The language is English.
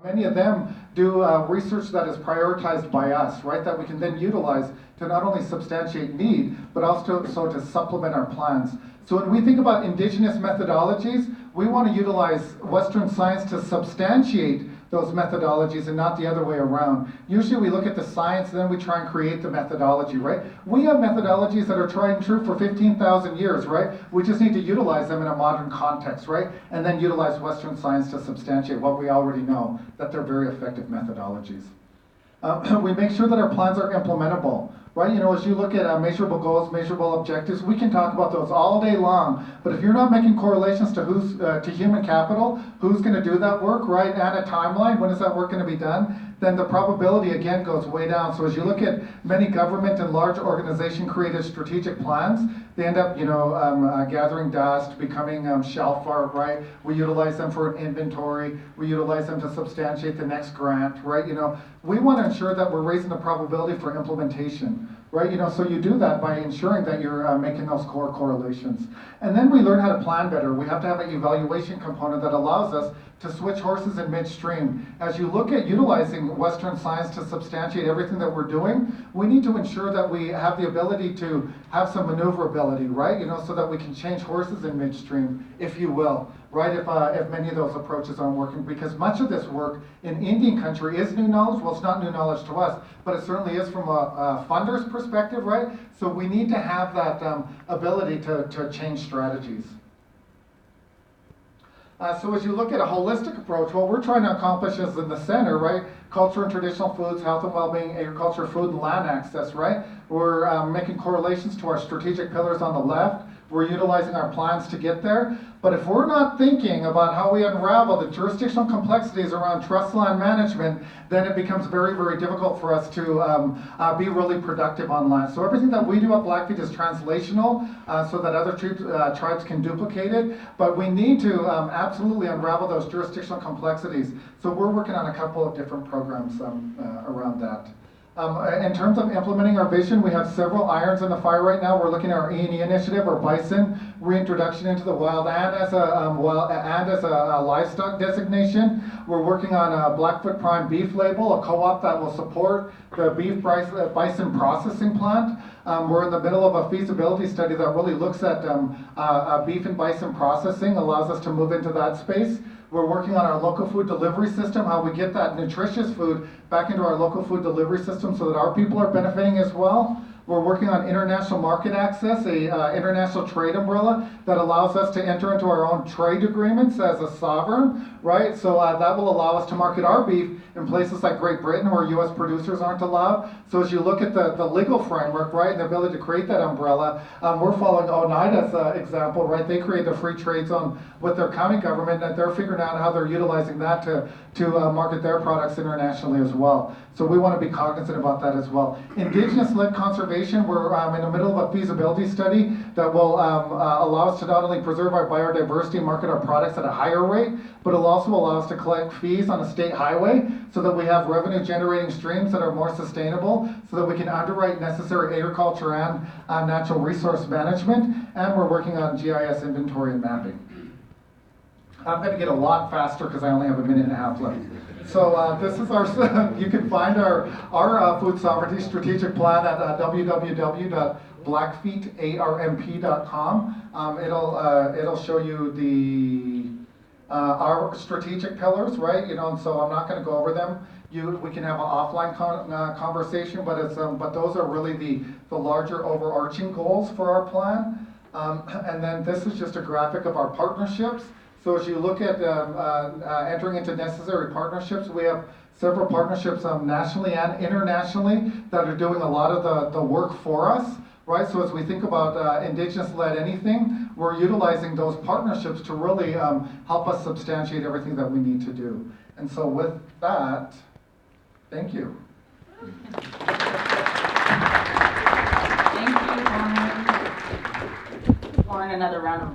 Many of them do research that is prioritized by us, right, that we can then utilize to not only substantiate need, but also to supplement our plans. So when we think about indigenous methodologies, we want to utilize Western science to substantiate those methodologies and not the other way around. Usually we look at the science and then we try and create the methodology, right? We have methodologies that are tried and true for 15,000 years, right? We just need to utilize them in a modern context, right? And then utilize Western science to substantiate what we already know, that they're very effective methodologies. We make sure that our plans are implementable, right? You know, as you look at measurable goals, measurable objectives, we can talk about those all day long, but if you're not making correlations to to human capital, who's going to do that work, right, and a timeline, when is that work going to be done, then the probability again goes way down. So as you look at many government and large organization created strategic plans, they end up, gathering dust, becoming shelf art, right? We utilize them for an inventory. We utilize them to substantiate the next grant, right? You know, we want to ensure that we're raising the probability for implementation, right? You know, so you do that by ensuring that you're making those core correlations. And then we learn how to plan better. We have to have an evaluation component that allows us to switch horses in midstream. As you look at utilizing Western science to substantiate everything that we're doing, we need to ensure that we have the ability to have some maneuverability, right? You know, so that we can change horses in midstream, if you will, right? If many of those approaches aren't working, because much of this work in Indian country is new knowledge. Well, it's not new knowledge to us, but it certainly is from a funder's perspective, right? So we need to have that ability to change strategies. So as you look at a holistic approach, what we're trying to accomplish is in the center, right? Culture and traditional foods, health and well-being, agriculture, food and land access, right? We're making correlations to our strategic pillars on the left. We're utilizing our plans to get there. But if we're not thinking about how we unravel the jurisdictional complexities around trust land management, then it becomes very, very difficult for us to be really productive on land. So everything that we do at Blackfeet is translational so that other tribes can duplicate it. But we need to absolutely unravel those jurisdictional complexities. So we're working on a couple of different programs around that. In terms of implementing our vision, we have several irons in the fire right now. We're looking at our E&E initiative, our bison reintroduction into the wild, and as a livestock designation. We're working on a Blackfoot Prime beef label, a co-op that will support the beef bison processing plant. We're in the middle of a feasibility study that really looks at beef and bison processing, allows us to move into that space. We're working on our local food delivery system, how we get that nutritious food back into our local food delivery system so that our people are benefiting as well. We're working on international market access, a international trade umbrella that allows us to enter into our own trade agreements as a sovereign, right? So that will allow us to market our beef in places like Great Britain where U.S. producers aren't allowed. So as you look at the legal framework, right, and the ability to create that umbrella, we're following Oneida's example, right? They create a free trade zone with their county government, and they're figuring out how they're utilizing that to market their products internationally as well. So we want to be cognizant about that as well. Indigenous-led conservation, we're in the middle of a feasibility study that will allow us to not only preserve our biodiversity and market our products at a higher rate, but it'll also allow us to collect fees on a state highway so that we have revenue-generating streams that are more sustainable, so that we can underwrite necessary agriculture and natural resource management, and we're working on GIS inventory and mapping. I'm going to get a lot faster because I only have a minute and a half left. So this is our, you can find our food sovereignty strategic plan at www.blackfeetarmp.com. It'll show you our strategic pillars, right? You know, and so I'm not going to go over them. We can have an offline conversation, but those are really the larger overarching goals for our plan. And then this is just a graphic of our partnerships. So as you look at entering into necessary partnerships, we have several partnerships nationally and internationally that are doing a lot of the work for us, right? So as we think about Indigenous-led anything, we're utilizing those partnerships to really help us substantiate everything that we need to do. And so with that, thank you. Thank you, Loren. Loren, another round of